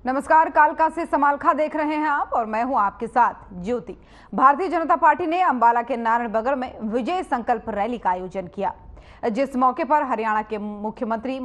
नमस्कार, कालका से समालखा देख रहे हैं आप और मैं हूं आपके साथ ज्योति। भारतीय जनता पार्टी ने अंबाला के नारायणबगड़ में विजय संकल्प रैली का आयोजन किया, जिस मौके पर हरियाणा के मुख्यमंत्री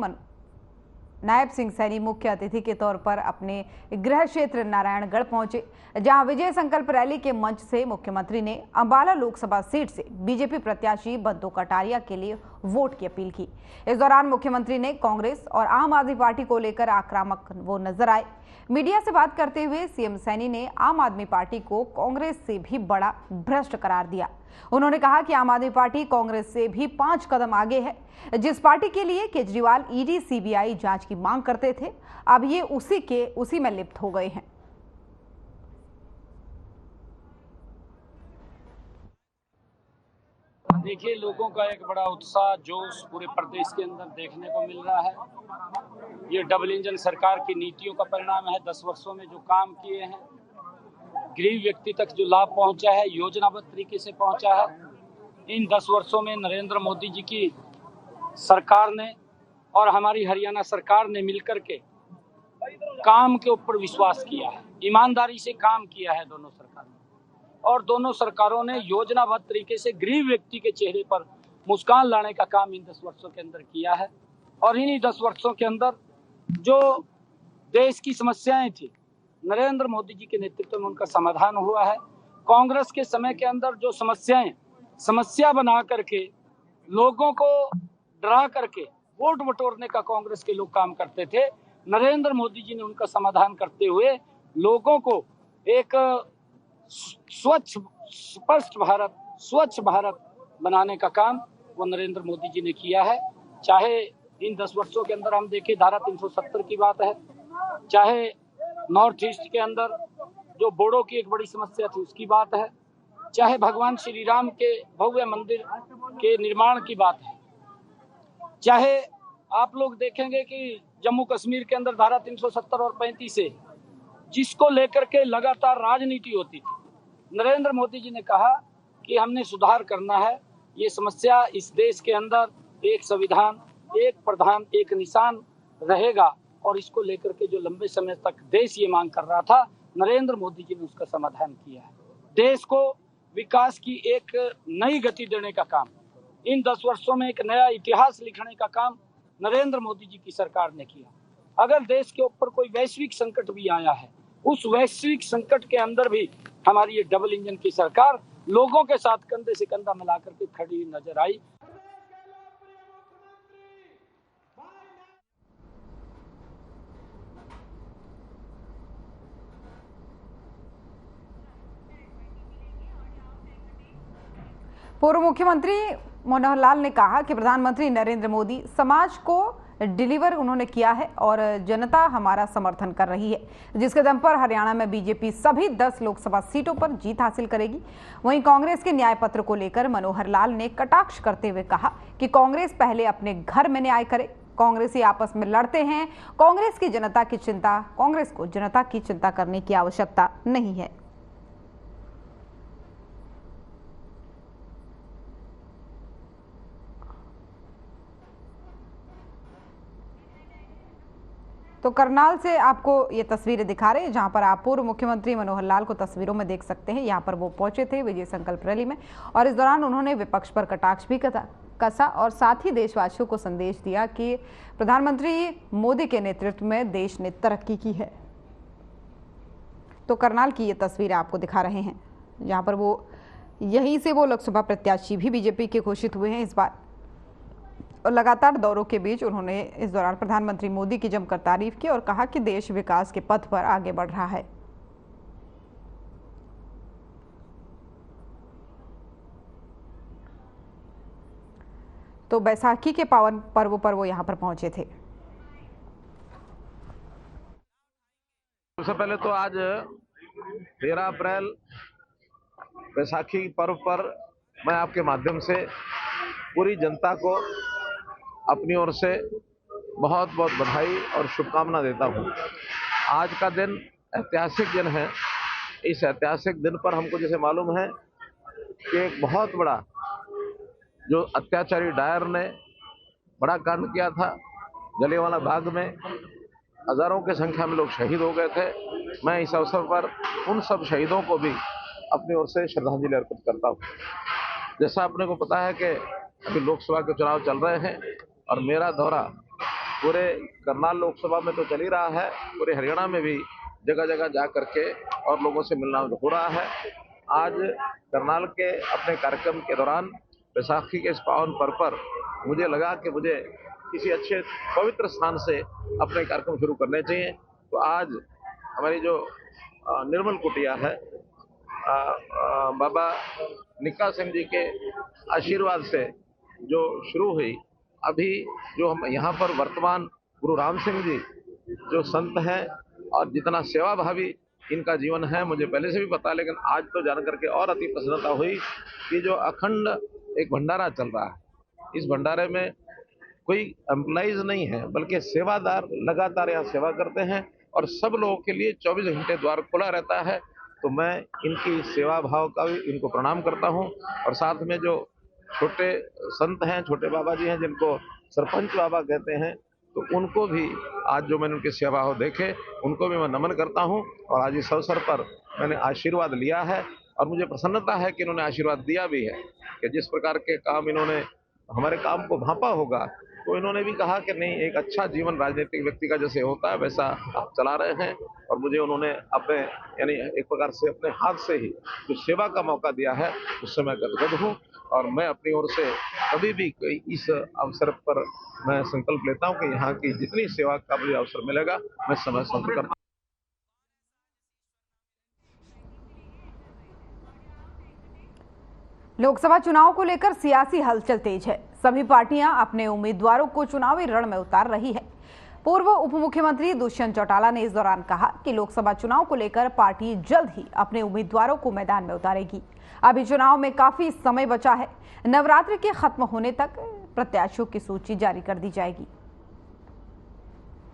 नायब सिंह सैनी मुख्य अतिथि के तौर पर अपने गृह क्षेत्र नारायणगढ़ पहुंचे, जहां विजय संकल्प रैली के मंच से मुख्यमंत्री ने अंबाला लोकसभा सीट से बीजेपी प्रत्याशी बंटू कटारिया के लिए वोट की अपील की। इस दौरान मुख्यमंत्री ने कांग्रेस और आम आदमी पार्टी को लेकर आक्रामक वो नजर आए। मीडिया से बात करते हुए सीएम सैनी ने आम आदमी पार्टी को कांग्रेस से भी बड़ा भ्रष्ट करार दिया। उन्होंने कहा कि आम आदमी पार्टी कांग्रेस से भी 5 कदम आगे है। जिस पार्टी के लिए केजरीवाल ईडी सीबीआई जांच की मांग करते थे, अब ये उसी में लिप्त हो गए हैं। देखिए, लोगों का एक बड़ा उत्साह जोश पूरे प्रदेश के अंदर देखने को मिल रहा है। ये डबल इंजन सरकार की नीतियों का परिणाम है। 10 वर्षों में जो काम किए हैं, गरीब व्यक्ति तक जो लाभ पहुंचा है, योजनाबद्ध तरीके से पहुंचा है। इन 10 वर्षों में नरेंद्र मोदी जी की सरकार ने और हमारी हरियाणा सरकार ने मिलकर के काम के ऊपर विश्वास किया है, ईमानदारी से काम किया है दोनों सरकार ने। और दोनों सरकारों ने योजनाबद्ध तरीके से गरीब व्यक्ति के चेहरे पर मुस्कान लाने का काम इन 10 वर्षों के अंदर किया है। और इन्हीं 10 वर्षों के अंदर जो देश की समस्याएं थी, नरेंद्र मोदी जी के नेतृत्व में उनका समाधान हुआ है। कांग्रेस के समय के अंदर जो समस्या बना करके लोगों को डरा करके वोट बटोरने का कांग्रेस के लोग काम करते थे, नरेंद्र मोदी जी ने उनका समाधान करते हुए लोगों को एक स्वच्छ भारत बनाने का काम वो नरेंद्र मोदी जी ने किया है। चाहे इन 10 वर्षों के अंदर हम देखें, धारा 370 की बात है, चाहे नॉर्थ ईस्ट के अंदर जो बोडो की एक बड़ी समस्या थी उसकी बात है, चाहे भगवान श्री राम के भव्य मंदिर के निर्माण की बात है, चाहे आप लोग देखेंगे कि जम्मू कश्मीर के अंदर धारा 370 और 35 से जिसको लेकर के लगातार राजनीति होती थी, नरेंद्र मोदी जी ने कहा कि हमने सुधार करना है। ये समस्या इस देश के अंदर एक संविधान, एक प्रधान, एक निशान रहेगा और इसको लेकर के जो लंबे समय तक देश ये मांग कर रहा था, नरेंद्र मोदी जी ने उसका समाधान किया है। देश को विकास की एक नई गति देने का काम, इन 10 वर्षों में एक नया इतिहास लिखने का काम नरेंद्र मोदी जी की सरकार ने किया। अगर देश के ऊपर कोई वैश्विक संकट भी आया है, उस वैश्विक संकट के अंदर भी हमारी ये डबल इंजन की सरकार लोगों के साथ कंधे से कंधा मिलाकर के खड़ी नजर आई। पूर्व मुख्यमंत्री मनोहर लाल ने कहा कि प्रधानमंत्री नरेंद्र मोदी समाज को डिलीवर उन्होंने किया है और जनता हमारा समर्थन कर रही है, जिसके दम पर हरियाणा में बीजेपी सभी 10 लोकसभा सीटों पर जीत हासिल करेगी। वहीं कांग्रेस के न्याय पत्र को लेकर मनोहर लाल ने कटाक्ष करते हुए कहा कि कांग्रेस पहले अपने घर में न्याय करे, कांग्रेसी आपस में लड़ते हैं। कांग्रेस को जनता की चिंता करने की आवश्यकता नहीं है। तो करनाल से आपको ये तस्वीरें दिखा रहे हैं, जहां पर आप पूर्व मुख्यमंत्री मनोहर लाल को तस्वीरों में देख सकते हैं। यहां पर वो पहुंचे थे विजय संकल्प रैली में और इस दौरान उन्होंने विपक्ष पर कटाक्ष भी कसा और साथ ही देशवासियों को संदेश दिया कि प्रधानमंत्री मोदी के नेतृत्व में देश ने तरक्की की है। तो करनाल की ये तस्वीरें आपको दिखा रहे हैं, जहाँ पर वो यहीं से वो लोकसभा प्रत्याशी भी बीजेपी के घोषित हुए हैं इस बार। और लगातार दौरों के बीच उन्होंने इस दौरान प्रधानमंत्री मोदी की जमकर तारीफ की और कहा कि देश विकास के पथ पर आगे बढ़ रहा है। तो बैसाखी के पावन पर्व पर वो यहां पर पहुंचे थे। सबसे पहले तो आज 13 अप्रैल बैसाखी पर्व पर मैं आपके माध्यम से पूरी जनता को अपनी ओर से बहुत बहुत बधाई और शुभकामना देता हूं। आज का दिन ऐतिहासिक दिन है। इस ऐतिहासिक दिन पर हमको जैसे मालूम है कि एक बहुत बड़ा जो अत्याचारी डायर ने बड़ा कांड किया था जलियांवाला बाग में, हजारों की संख्या में लोग शहीद हो गए थे। मैं इस अवसर पर उन सब शहीदों को भी अपनी ओर से श्रद्धांजलि अर्पित करता हूँ। जैसा अपने को पता है कि अभी लोकसभा के चुनाव चल रहे हैं और मेरा दौरा पूरे करनाल लोकसभा में तो चल ही रहा है, पूरे हरियाणा में भी जगह जगह जा करके और लोगों से मिलना हो रहा है। आज करनाल के अपने कार्यक्रम के दौरान बैसाखी के इस पावन पर्व पर मुझे लगा कि मुझे किसी अच्छे पवित्र स्थान से अपने कार्यक्रम शुरू करने चाहिए। तो आज हमारी जो निर्मल कुटिया है, बाबा निक्का सिंह जी के आशीर्वाद से जो शुरू हुई, अभी जो हम यहाँ पर वर्तमान गुरु राम सिंह जी जो संत हैं और जितना सेवा भावी इनका जीवन है मुझे पहले से भी पता, लेकिन आज तो जान करके और अति प्रसन्नता हुई कि जो अखंड एक भंडारा चल रहा है, इस भंडारे में कोई एम्प्लॉइज नहीं है बल्कि सेवादार लगातार यहाँ सेवा करते हैं और सब लोगों के लिए 24 घंटे द्वार खुला रहता है। तो मैं इनकी सेवा भाव का भी इनको प्रणाम करता हूँ। और साथ में जो छोटे संत हैं, छोटे बाबा जी हैं जिनको सरपंच बाबा कहते हैं, तो उनको भी आज जो मैंने उनकी सेवा भाव देखे उनको भी मैं नमन करता हूँ। और आज इस अवसर पर मैंने आशीर्वाद लिया है और मुझे प्रसन्नता है कि इन्होंने आशीर्वाद दिया भी है कि जिस प्रकार के काम इन्होंने हमारे काम को भांपा होगा, तो इन्होंने भी कहा कि नहीं, एक अच्छा जीवन राजनीतिक व्यक्ति का जैसे होता है वैसा आप चला रहे हैं। और मुझे उन्होंने अपने यानी एक प्रकार से अपने हाथ से ही जो सेवा का मौका दिया है उससे मैं गदगद हूँ। और मैं अपनी ओर से कभी भी इस अवसर पर मैं संकल्प लेता हूँ कि यहाँ की जितनी सेवा का मुझे अवसर मिलेगा मैं समय संकल्प करता हूँ। लोकसभा चुनाव को लेकर सियासी हलचल तेज है। सभी पार्टियां अपने उम्मीदवारों को चुनावी रण में उतार रही है। पूर्व उप मुख्यमंत्री दुष्यंत चौटाला ने इस दौरान कहा कि लोकसभा चुनाव को लेकर पार्टी जल्द ही अपने उम्मीदवारों को मैदान में उतारेगी। अभी चुनाव में काफी समय बचा है। नवरात्र के खत्म होने तक प्रत्याशियों की सूची जारी कर दी जाएगी।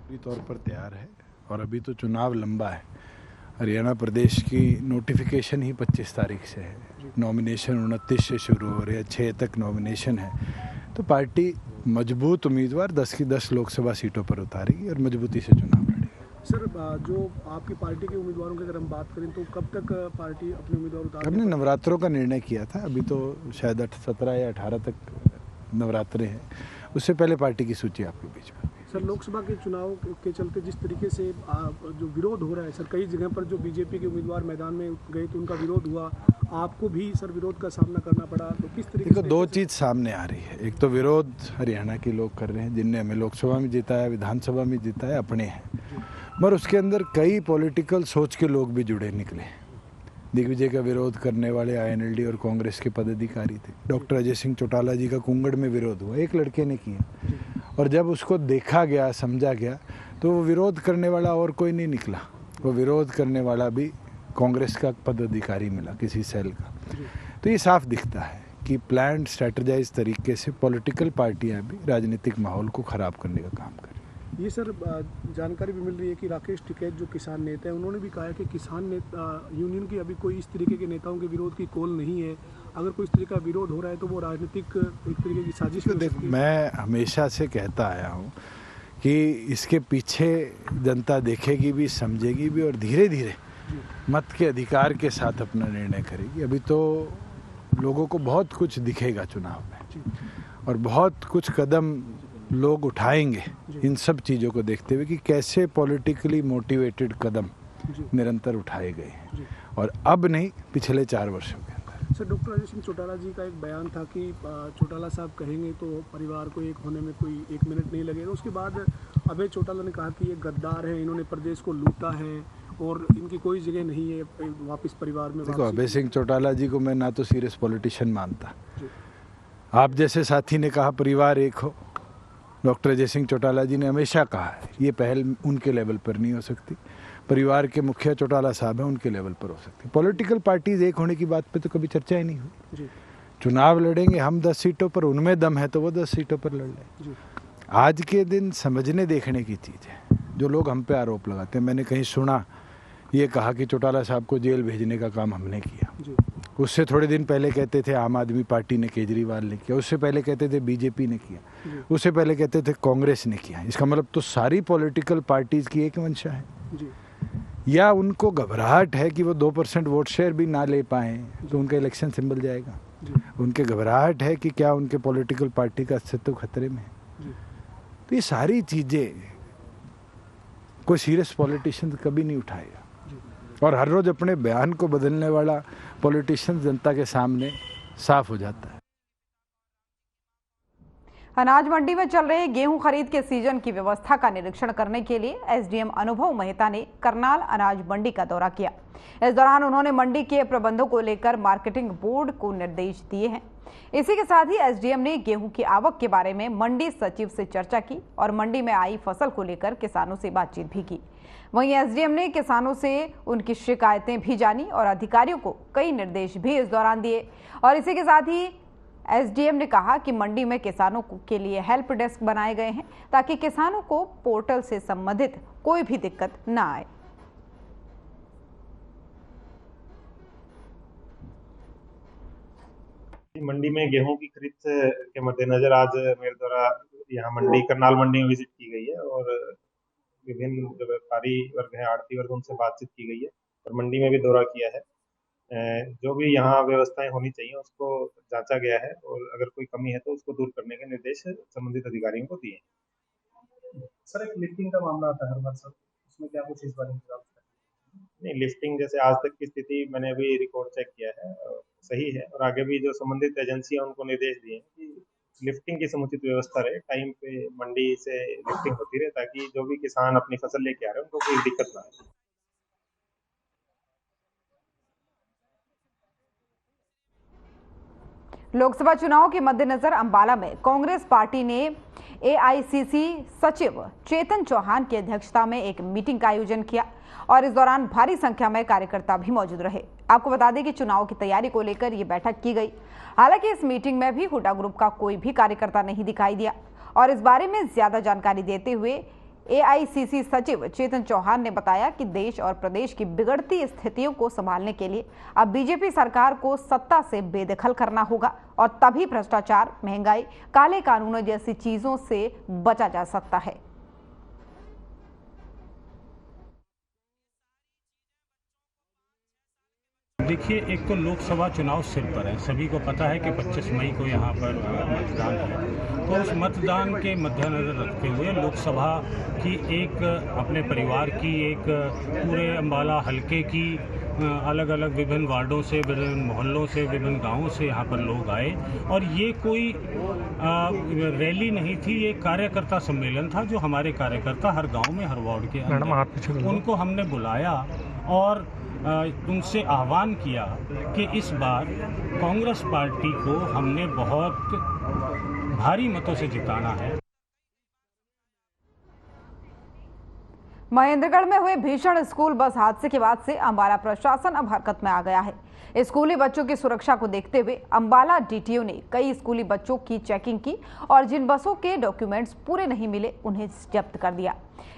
पूरी तौर पर तैयार है और अभी तो चुनाव लंबा है। हरियाणा प्रदेश की नोटिफिकेशन ही 25 तारीख से है, नॉमिनेशन 29 से शुरू हो रहे हैं, 6 तक नॉमिनेशन है। तो पार्टी मजबूत उम्मीदवार 10 की 10 लोकसभा सीटों पर उतारेगी और मजबूती से चुनाव लड़ेगी। सर, जो आपकी पार्टी के उम्मीदवारों की अगर हम बात करें तो कब तक पार्टी अपने उम्मीदवार उतारेगी? हमने नवरात्रों का निर्णय किया था, अभी तो शायद 17 या 18 तक नवरात्रे हैं, उससे पहले पार्टी की सूची आपके बीच में। सर, लोकसभा के चुनाव के चलते जिस तरीके से जो विरोध हो रहा है सर, कई जगह पर जो बीजेपी के उम्मीदवार मैदान में गए तो उनका विरोध हुआ, आपको भी सर विरोध का सामना करना पड़ा, तो किस तरीके से? दो चीज़ सामने आ रही है। एक तो विरोध हरियाणा के लोग कर रहे हैं जिनने हमें लोकसभा में जिताया, विधानसभा में जिताया, अपने हैं, मगर उसके अंदर कई पॉलिटिकल सोच के लोग भी जुड़े निकले। दिग्विजय का विरोध करने वाले आईएनएलडी और कांग्रेस के पदाधिकारी थे। डॉक्टर अजय सिंह चौटाला जी का कुंगड़ में विरोध हुआ, एक लड़के ने किया, और जब उसको देखा गया, समझा गया, तो वो विरोध करने वाला और कोई नहीं निकला। वो विरोध करने वाला भी कांग्रेस का पदाधिकारी मिला, किसी सेल का। तो ये साफ दिखता है कि प्लान्ड स्ट्रेटजाइज तरीके से पॉलिटिकल पार्टियां भी राजनीतिक माहौल को ख़राब करने का काम कर रही हैं। ये सर जानकारी भी मिल रही है कि राकेश टिकैत जो किसान नेता है, उन्होंने भी कहा है कि किसान नेता यूनियन की अभी कोई इस तरीके के नेताओं के विरोध की कॉल नहीं है। अगर कोई इस तरीके का विरोध हो रहा है तो वो राजनीतिक एक तरीके की साजिश है। मैं हमेशा से कहता आया हूँ कि इसके पीछे जनता देखेगी भी, समझेगी भी और धीरे धीरे मत के अधिकार के साथ अपना निर्णय करेगी। अभी तो लोगों को बहुत कुछ दिखेगा चुनाव में और बहुत कुछ कदम लोग उठाएंगे इन सब चीज़ों को देखते हुए कि कैसे पॉलिटिकली मोटिवेटेड कदम निरंतर उठाए गए हैं, और अब नहीं, पिछले 4 वर्षों के अंदर। सर, डॉक्टर अजय सिंह चौटाला जी का एक बयान था कि चौटाला साहब कहेंगे तो परिवार को एक होने में कोई 1 मिनट नहीं लगेगा। उसके बाद अभय चौटाला ने कहा कि ये गद्दार है, इन्होंने प्रदेश को लूटा है और इनकी कोई जगह नहीं है वापस परिवार में। देखो, अभय सिंह चौटाला जी को मैं ना तो सीरियस पॉलिटिशियन मानता। आप जैसे साथी ने कहा परिवार एक हो। डॉक्टर अजय सिंह चौटाला जी ने हमेशा कहा है ये पहल उनके लेवल पर नहीं हो सकती, परिवार के मुखिया चौटाला साहब हैं, उनके लेवल पर हो सकती। पॉलिटिकल पार्टीज एक होने की बात पे तो कभी चर्चा ही नहीं हुई। चुनाव लड़ेंगे हम 10 सीटों पर, उनमें दम है तो वो 10 सीटों पर लड़ लें। आज के दिन समझने देखने की चीज़ है। जो लोग हम पे आरोप लगाते हैं, मैंने कहीं सुना ये कहा कि चौटाला साहब को जेल भेजने का काम हमने किया। उससे थोड़े दिन पहले कहते थे आम आदमी पार्टी ने, केजरीवाल ने किया, उससे पहले कहते थे बीजेपी ने किया, उससे पहले कहते थे कांग्रेस ने किया। इसका मतलब तो सारी पॉलिटिकल पार्टीज की एक मंशा है जी। या उनको घबराहट है कि वो 2% वोट शेयर भी ना ले पाए तो उनका इलेक्शन सिंबल जाएगा। उनके घबराहट है कि क्या उनके पॉलिटिकल पार्टी का अस्तित्व खतरे में है। तो ये सारी चीज़ें कोई सीरियस पॉलिटिशियन कभी नहीं उठाएगा, और हर रोज अपने बयान को बदलने वाला पॉलिटिशियन जनता के सामने साफ हो जाता है। अनाज मंडी में चल रहे गेहूं खरीद के सीजन की व्यवस्था का निरीक्षण करने के लिए एसडीएम अनुभव मेहता ने करनाल अनाज मंडी का दौरा किया। इस दौरान उन्होंने मंडी के प्रबंधों को लेकर मार्केटिंग बोर्ड को निर्देश दिए हैं। इसी के साथ ही एसडीएम ने गेहूं की आवक के बारे में मंडी सचिव से चर्चा की और मंडी में आई फसल को लेकर किसानों से बातचीत भी की। वहीं एसडीएम ने किसानों से उनकी शिकायतें भी जानी और अधिकारियों को कई निर्देश भी इस दौरान दिए। और इसी के साथ ही एसडीएम ने कहा कि मंडी में किसानों के लिए हेल्प डेस्क बनाए गए हैं ताकि किसानों को पोर्टल से संबंधित कोई भी दिक्कत न आए। मंडी में गेहूं की खरीद के मद्देनजर आज मेरे द्वारा यहाँ मंडी करनाल मंडी में विजिट की गई है और विभिन्न जो व्यापारी वर्ग है, आड़ती वर्ग, उनसे बातचीत की गई है और मंडी में भी दौरा किया है। जो भी यहाँ व्यवस्थाएं होनी चाहिए उसको जांचा गया है और अगर कोई कमी है तो उसको दूर करने के निर्देश संबंधित अधिकारियों को दिए। सर, एक लिफ्टिंग का मामला आता है हर बार सर, उसमें क्या कुछ इस बारे में नहीं, लिफ्टिंग जैसे आज तक की स्थिति मैंने भी रिकॉर्ड चेक किया है, सही है और आगे भी जो संबंधित एजेंसी है उनको निर्देश दिए हैं कि लिफ्टिंग की समुचित व्यवस्था रहे, टाइम पे मंडी से लिफ्टिंग होती रहे ताकि जो भी किसान अपनी फसल लेके आ रहे हैं उनको कोई दिक्कत ना आए। लोकसभा चुनाव के मद्देनजर अंबाला में कांग्रेस पार्टी ने एआईसीसी सचिव चेतन चौहान की अध्यक्षता में एक मीटिंग का आयोजन किया और इस दौरान भारी संख्या में कार्यकर्ता भी मौजूद रहे। आपको बता दें कि चुनाव की तैयारी को लेकर यह बैठक की गई। हालांकि इस मीटिंग में भी हुड्डा ग्रुप का कोई भी कार्यकर्ता नहीं दिखाई दिया और इस बारे में ज्यादा जानकारी देते हुए एआईसीसी सचिव चेतन चौहान ने बताया कि देश और प्रदेश की बिगड़ती स्थितियों को संभालने के लिए अब बीजेपी सरकार को सत्ता से बेदखल करना होगा और तभी भ्रष्टाचार, महंगाई, काले कानूनों जैसी चीजों से बचा जा सकता है। देखिए, एक तो लोकसभा चुनाव सिर पर है, सभी को पता है कि 25 मई को यहाँ पर मतदान है। तो उस मतदान के मद्देनजर रखते हुए लोकसभा की एक अपने परिवार की एक पूरे अंबाला हलके की अलग अलग विभिन्न वार्डों से, विभिन्न मोहल्लों से, विभिन्न गांवों से यहाँ पर लोग आए और ये कोई रैली नहीं थी, ये कार्यकर्ता सम्मेलन था जो हमारे कार्यकर्ता हर गांव में, हर वार्ड के अंदर, उनको हमने बुलाया और उनसे आह्वान किया कि इस बार कांग्रेस पार्टी को हमने बहुत भारी मतों से जिताना है। महेंद्रगढ़ में हुए भीषण स्कूल बस हादसे के बाद से अंबाला प्रशासन अब हरकत में आ गया है। स्कूली बच्चों की सुरक्षा को देखते हुए अंबाला डीटीओ ने कई स्कूली बच्चों की चेकिंग की और जिन बसों के डॉक्यूमेंट्स पूरे नहीं मिले उन्हें जब्त कर दिया।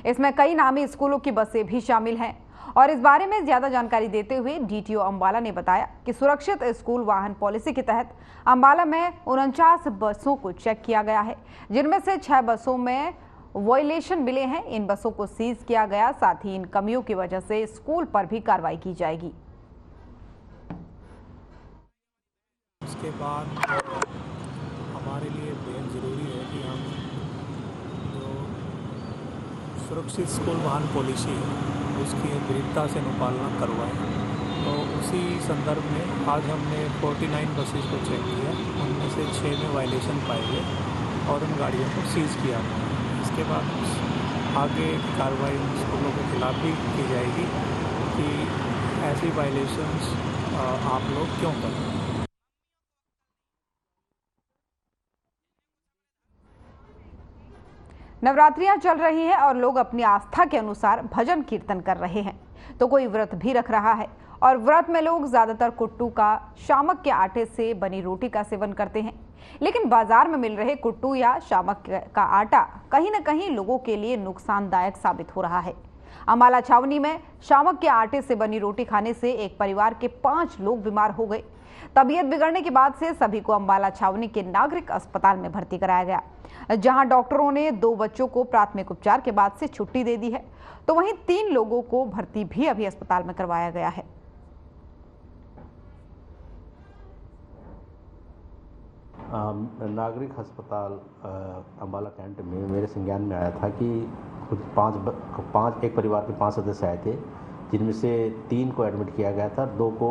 इसमें कई नामी स्कूलों की बसें भी शामिल हैं और इस बारे में ज्यादा जानकारी देते हुए डीटीओ अंबाला ने बताया कि सुरक्षित स्कूल वाहन पॉलिसी के तहत अंबाला में 49 बसों को चेक किया गया है, जिनमें से 6 बसों में वायलेशन मिले हैं। इन बसों को सीज किया गया, साथ ही इन कमियों की वजह से स्कूल पर भी कार्रवाई की जाएगी। उसके बाद हमारे लिए बेहद ज़रूरी है कि हम जो सुरक्षित स्कूल वाहन पॉलिसी है उसकी दृढ़ता से अनुपालना करवाएं। तो उसी संदर्भ में आज हमने 49 बसेस को चेक किया, उनमें से 6 में वायलेशन पाए गए और उन गाड़ियों को सीज किया गया। इसके बाद आगे की कार्रवाई उन स्कूलों के खिलाफ भी की जाएगी कि ऐसी वायलेशंस आप लोग क्यों कर रहे हैं। नवरात्रियां चल रही हैं और लोग अपनी आस्था के अनुसार भजन कीर्तन कर रहे हैं, तो कोई व्रत भी रख रहा है और व्रत में लोग ज्यादातर कुट्टू का, शामक के आटे से बनी रोटी का सेवन करते हैं। लेकिन बाजार में मिल रहे कुट्टू या शामक का आटा कहीं न कहीं लोगों के लिए नुकसानदायक साबित हो रहा है। अंबाला छावनी में शामक के आटे से बनी रोटी खाने से एक परिवार के 5 लोग बीमार हो गए। तबीयत बिगड़ने के बाद से सभी को अंबाला छावनी के नागरिक अस्पताल में भर्ती कराया गया, जहां डॉक्टरों ने 2 बच्चों को प्राथमिक उपचार के बाद से छुट्टी दे दी है, तो वहीं 3 लोगों को भर्ती भी अभी अस्पताल में करवाया गया है। नागरिक अस्पताल अंबाला कैंट में मेरे संज्ञान में आया था कि कुछ एक परिवार के 5 सदस्य आए थे, जिनमें से 3 को एडमिट किया गया था, 2 को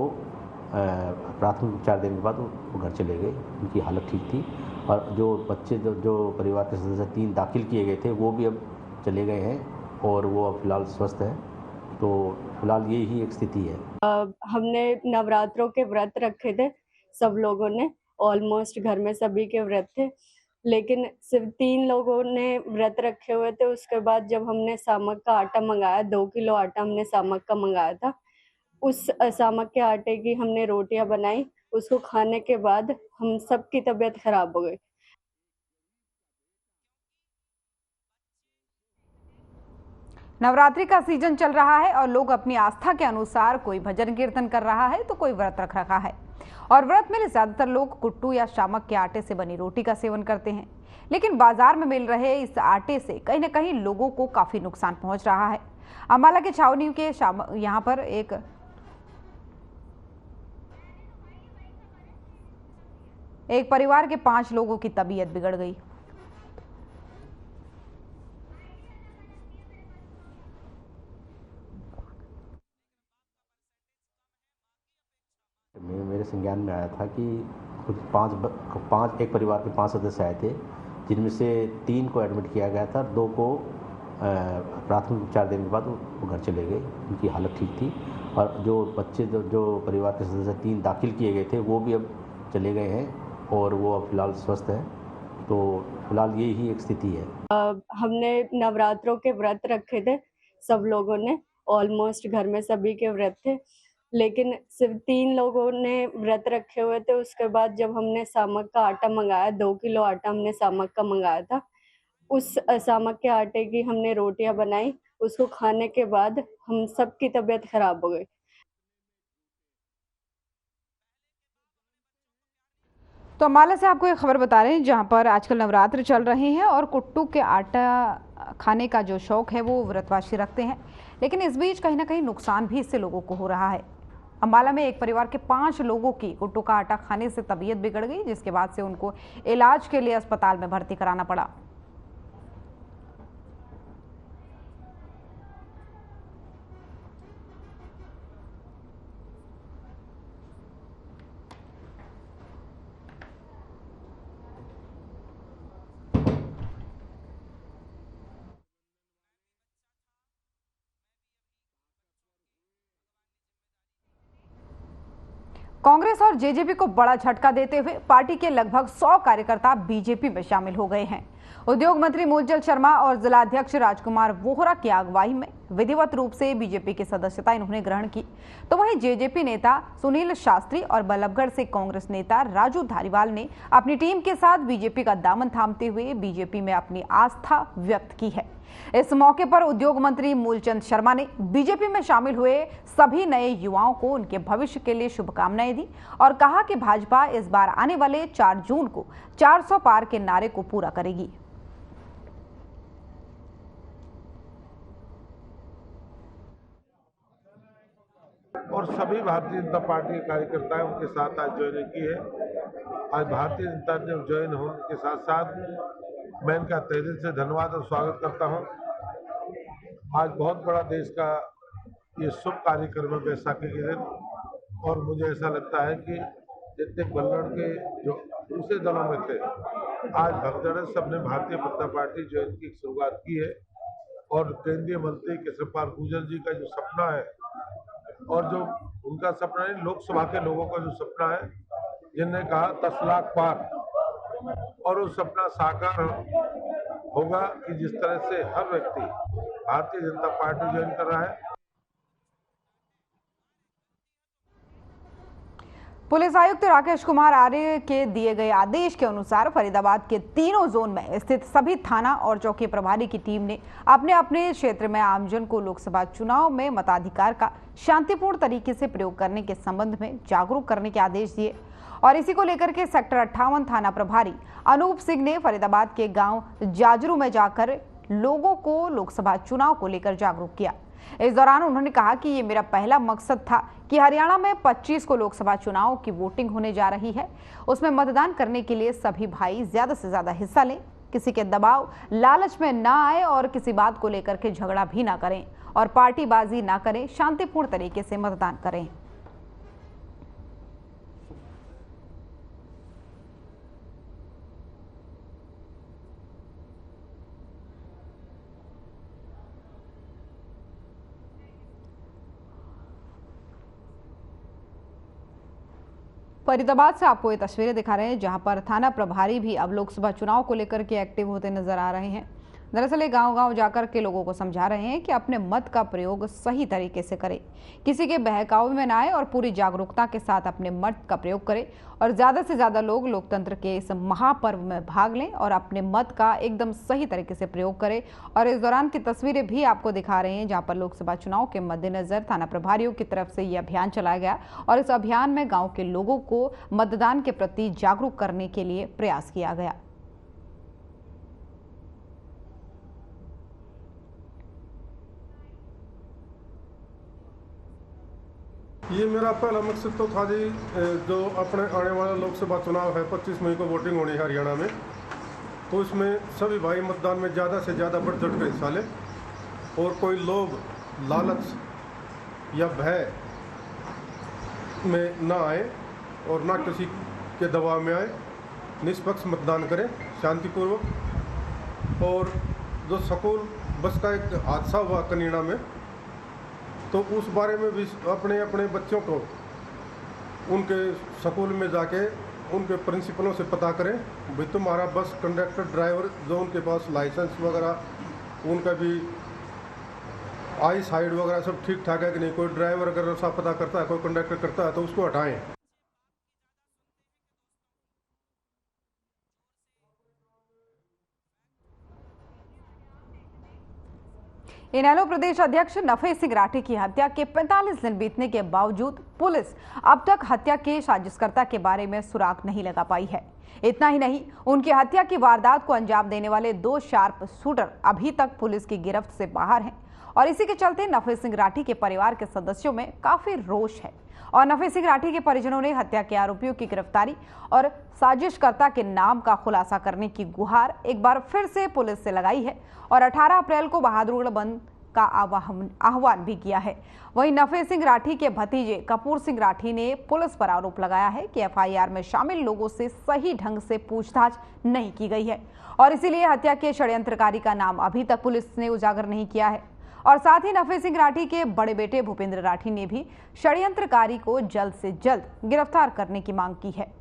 प्राथमिक उपचार देने के बाद वो घर चले गए, उनकी हालत ठीक थी। और जो बच्चे जो परिवार के सदस्य 3 दाखिल किए गए थे वो भी अब चले गए हैं और वो अब फिलहाल स्वस्थ हैं। तो फिलहाल यही एक स्थिति है। हमने नवरात्रों के व्रत रखे थे, सब लोगों ने ऑलमोस्ट घर में सभी के व्रत थे, लेकिन सिर्फ 3 लोगों ने व्रत रखे हुए थे। उसके बाद जब हमने सामक का आटा मंगाया, 2 किलो आटा हमने सामक का मंगाया था, उस सामक के आटे की हमने रोटियां बनाई, उसको खाने के बाद हम सबकी तबीयत खराब हो गई। नवरात्रि का सीजन चल रहा है और लोग अपनी आस्था के अनुसार कोई भजन कीर्तन कर रहा है तो कोई व्रत रख रखा है। और व्रत में ज्यादातर लोग कुट्टू या शामक के आटे से बनी रोटी का सेवन करते हैं, लेकिन बाजार में मिल रहे इस आटे से कहीं न कहीं लोगों को काफी नुकसान पहुंच रहा है। अंबाला के छावनी के यहाँ पर एक परिवार के 5 लोगों की तबीयत बिगड़ गई। मेरे संज्ञान में आया था कि कुछ एक परिवार के 5 सदस्य आए थे, जिनमें से 3 को एडमिट किया गया था, 2 को प्राथमिक उपचार देने के बाद वो घर चले गए, उनकी हालत ठीक थी। और जो बच्चे जो परिवार के सदस्य 3 दाखिल किए गए थे वो भी अब चले गए हैं और वो अब फिलहाल स्वस्थ हैं। तो फिलहाल यही एक स्थिति है। हमने नवरात्रों के व्रत रखे थे, सब लोगों ने ऑलमोस्ट घर में सभी के व्रत थे, लेकिन सिर्फ 3 लोगों ने व्रत रखे हुए थे। उसके बाद जब हमने सामक का आटा मंगाया, 2 किलो आटा हमने सामक का मंगाया था, उस सामक के आटे की हमने रोटियां बनाई, उसको खाने के बाद हम सबकी तबीयत खराब हो गई। तो अंबाला से आपको एक खबर बता रहे हैं, जहां पर आजकल नवरात्र चल रहे हैं और कुट्टू के आटा खाने का जो शौक है वो व्रतवासी रखते हैं, लेकिन इस बीच कहीं ना कहीं नुकसान भी इससे लोगों को हो रहा है। अंबाला में एक परिवार के 5 लोगों की कुट्टू का आटा खाने से तबीयत बिगड़ गई, जिसके बाद से उनको इलाज के लिए अस्पताल में भर्ती कराना पड़ा। कांग्रेस और जेजेपी को बड़ा झटका देते हुए पार्टी के लगभग 100 कार्यकर्ता बीजेपी में शामिल हो गए हैं। उद्योग मंत्री मूलचंद शर्मा और जिला अध्यक्ष राजकुमार वोहरा की अगुवाई में विधिवत रूप से बीजेपी की सदस्यता इन्होंने ग्रहण की, तो वहीं जेजेपी नेता सुनील शास्त्री और बल्लभगढ़ से कांग्रेस नेता राजू धारीवाल ने अपनी टीम के साथ बीजेपी का दामन थामते हुए बीजेपी में अपनी आस्था व्यक्त की है। इस मौके पर उद्योग मंत्री मूलचंद शर्मा ने बीजेपी में शामिल हुए सभी नए युवाओं को उनके भविष्य के लिए शुभकामनाएं दी और कहा कि भाजपा इस बार आने वाले 4 जून को 400 पार के नारे को पूरा करेगी। और सभी भारतीय जनता पार्टी के कार्यकर्ताएं उनके साथ आज ज्वाइन की है। आज भारतीय जनता ने ज्वाइन होने के साथ साथ मैं इनका तहे दिल से धन्यवाद और स्वागत करता हूं। आज बहुत बड़ा देश का ये शुभ कार्यक्रम है बैसाखी के दिन, और मुझे ऐसा लगता है कि जितने बल्लड़ के जो दूसरे दलों में थे, आज भगदड़ सबने भारतीय जनता पार्टी ज्वाइन की शुरुआत की है। और केंद्रीय मंत्री कृष्णपाल गुर्जर जी का जो सपना है, और जो उनका सपना है, लोकसभा के लोगों का जो सपना है, जिनने कहा 10 लाख पार, और वो सपना साकार होगा कि जिस तरह से हर व्यक्ति भारतीय जनता पार्टी ज्वाइन कर रहा है। पुलिस आयुक्त राकेश कुमार आर्य के दिए गए आदेश के अनुसार फरीदाबाद के तीनों जोन में स्थित सभी थाना और चौकी प्रभारी की टीम ने अपने अपने क्षेत्र में आमजन को लोकसभा चुनाव में मताधिकार का शांतिपूर्ण तरीके से प्रयोग करने के संबंध में जागरूक करने के आदेश दिए। और इसी को लेकर के सेक्टर 58 थाना प्रभारी अनूप सिंह ने फरीदाबाद के गांव जाजरू में जाकर लोगों को लोकसभा चुनाव को लेकर जागरूक किया। इस दौरान उन्होंने कहा कि ये मेरा पहला मकसद था कि हरियाणा में 25 को लोकसभा चुनाव की वोटिंग होने जा रही है, उसमें मतदान करने के लिए सभी भाई ज्यादा से ज्यादा हिस्सा लें, किसी के दबाव लालच में ना आए और किसी बात को लेकर के झगड़ा भी ना करें और पार्टीबाजी ना करें, शांतिपूर्ण तरीके से मतदान करें। फरीदाबाद से आपको ये तस्वीरें दिखा रहे हैं जहां पर थाना प्रभारी भी अब लोकसभा चुनाव को लेकर के एक्टिव होते नजर आ रहे हैं। दरअसल ये गांव-गांव जाकर के लोगों को समझा रहे हैं कि अपने मत का प्रयोग सही तरीके से करें, किसी के बहकावे में ना आए और पूरी जागरूकता के साथ अपने मत का प्रयोग करें और ज्यादा से ज्यादा लोग लोकतंत्र के इस महापर्व में भाग लें और अपने मत का एकदम सही तरीके से प्रयोग करें। और इस दौरान की तस्वीरें भी आपको दिखा रहे हैं जहां पर लोकसभा चुनाव के मद्देनजर थाना प्रभारियों की तरफ से ये अभियान चलाया गया और इस अभियान में गाँव के लोगों को मतदान के प्रति जागरूक करने के लिए प्रयास किया गया। ये मेरा पहला मकसद तो था जी, जो अपने आने वाला लोकसभा चुनाव है 25 मई को वोटिंग होनी है हरियाणा में, तो इसमें सभी भाई मतदान में ज़्यादा से ज़्यादा बढ़ चढ़ कर हिस्सा लें और कोई लोभ लालच या भय में ना आए और ना किसी के दबाव में आए, निष्पक्ष मतदान करें शांतिपूर्वक। और जो स्कूल बस का एक हादसा हुआ कनीड़ा में, तो उस बारे में भी अपने अपने बच्चों को उनके स्कूल में जाके उनके प्रिंसिपलों से पता करें भाई तुम्हारा बस कंडक्टर ड्राइवर जो उनके पास लाइसेंस वगैरह उनका भी आई साइड वगैरह सब ठीक ठाक है कि नहीं, कोई ड्राइवर अगर ऐसा पता करता है, कोई कंडक्टर करता है तो उसको हटाएं। इनेलो प्रदेश अध्यक्ष नफे सिंह राठी की हत्या के 45 दिन बीतने के बावजूद पुलिस अब तक हत्या के साजिशकर्ता के बारे में सुराग नहीं लगा पाई है। इतना ही नहीं, उनकी हत्या की वारदात को अंजाम देने वाले 2 शार्प शूटर अभी तक पुलिस की गिरफ्त से बाहर हैं और इसी के चलते नफे सिंह राठी के परिवार के सदस्यों में काफी रोष है और नफे सिंह राठी के परिजनों ने हत्या के आरोपियों की गिरफ्तारी और साजिशकर्ता के नाम का खुलासा करने की गुहार एक बार फिर से पुलिस से लगाई है और 18 अप्रैल को बहादुरगढ़ बंद का आह्वान भी किया है। वहीं नफे सिंह राठी के भतीजे कपूर सिंह राठी ने पुलिस पर आरोप लगाया है कि एफआईआर में शामिल लोगों से सही ढंग से पूछताछ नहीं की गई है और इसीलिए हत्या के षड्यंत्रकारी का नाम अभी तक पुलिस ने उजागर नहीं किया है। और साथ ही नफे सिंह राठी के बड़े बेटे भूपेंद्र राठी ने भी षड्यंत्रकारी को जल्द से जल्द गिरफ्तार करने की मांग की है।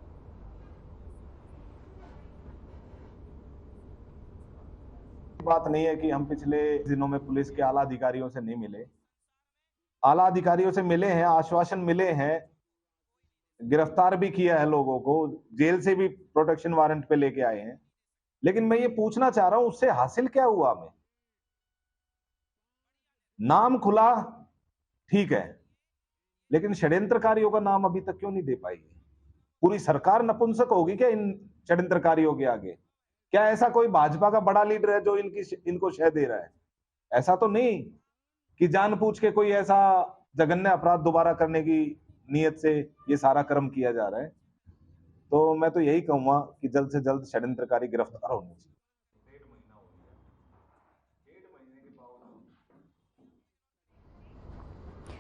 बात नहीं है कि हम पिछले दिनों में पुलिस के आला अधिकारियों से नहीं मिले, आला अधिकारियों से मिले हैं, आश्वासन मिले हैं, गिरफ्तार भी किया है लोगों को, जेल से भी प्रोटेक्शन वारंट पे लेके आए हैं। लेकिन मैं ये पूछना चाह रहा हूं उससे हासिल क्या हुआ? हमें नाम खुला ठीक है, लेकिन षड्यंत्रकारियों का नाम अभी तक क्यों नहीं दे पाई? पूरी सरकार नपुंसक होगी क्या इन षड्यंत्रकारियों के आगे? क्या ऐसा कोई भाजपा का बड़ा लीडर है जो इनको शह दे रहा है? ऐसा तो नहीं कि जानबूझ के कोई ऐसा जघन्य अपराध दोबारा करने की नीयत से ये सारा कर्म किया जा रहा है। तो मैं तो यही कहूंगा कि जल्द से जल्द षड्यंत्रकारी गिरफ्तार होने चाहिए।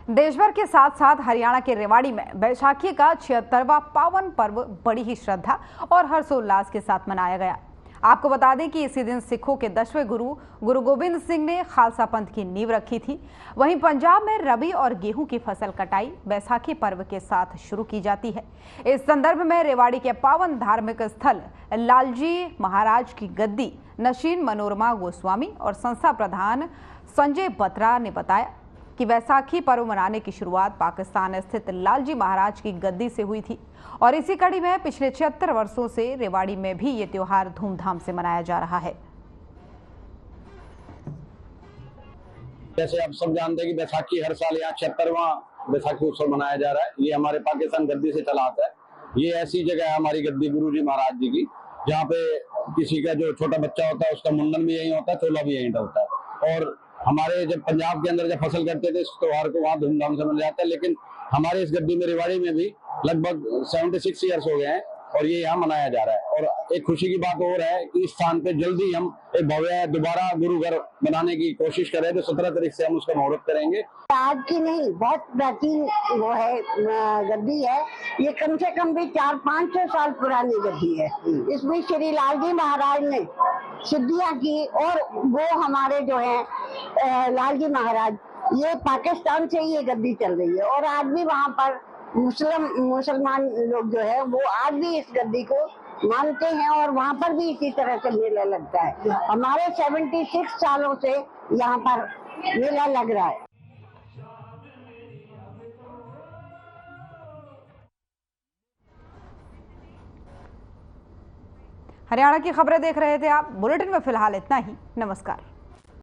देश भर के साथ साथ हरियाणा के रेवाड़ी में बैसाखी का 76वां पावन पर्व बड़ी ही श्रद्धा और हर्षोल्लास के साथ मनाया गया। आपको बता दें कि इसी दिन सिखों के 10वें गुरु गोबिंद सिंह ने खालसा पंथ की नींव रखी थी। वहीं पंजाब में रबी और गेहूं की फसल कटाई बैसाखी पर्व के साथ शुरू की जाती है। इस संदर्भ में रेवाड़ी के पावन धार्मिक स्थल लालजी महाराज की गद्दी नशीन मनोरमा गोस्वामी और संस्था प्रधान संजय बत्रा ने बताया कि बैसाखी पर्व मनाने की शुरुआत पाकिस्तान स्थित लालजी महाराज की गद्दी से हुई थी और इसी कड़ी में पिछले 76 वर्षों से रेवाड़ी में भी ये त्योहार धूमधाम से मनाया जा रहा है। जैसे आप सब जानते हैं कि बैसाखी हर साल यहाँ 76वां बैसाखी उत्सव मनाया जा रहा है। ये हमारे पाकिस्तान गद्दी से चला आता है ये ऐसी जगह है हमारी गद्दी गुरु जी महाराज जी की, जहाँ पे किसी का जो छोटा बच्चा होता है उसका मुंडन भी यहीं होता है, चोला भी यहीं होता है। और हमारे जब पंजाब के अंदर जब फसल करते थे इस त्योहार को वहाँ धूमधाम से मनाया जाता है, लेकिन हमारे इस गद्दी में रेवाड़ी में भी लगभग 76 ईयर्स हो गए हैं और ये यहाँ मनाया जा रहा है। और एक खुशी की बात और है कि इस स्थान पे जल्दी हम एक भव्य दोबारा गुरु घर बनाने की कोशिश करें, तो 17 तारीख से हम उसका मुहूर्त करेंगे। आज की नहीं, बहुत प्राचीन वो है गद्दी है, ये कम से कम भी 400-500 साल पुरानी गद्दी है। इसमें श्री लाल जी महाराज ने सिद्धियां की और वो हमारे जो है लाल जी महाराज, ये पाकिस्तान से ये गद्दी चल रही है और आज भी वहाँ पर मुसलमान लोग जो है वो आज भी इस गद्दी को मानते हैं और वहाँ पर भी इसी तरह से मेला लगता है। हमारे 76 सालों से यहाँ पर मेला लग रहा है। हरियाणा की खबरें देख रहे थे आप। बुलेटिन में फिलहाल इतना ही। नमस्कार।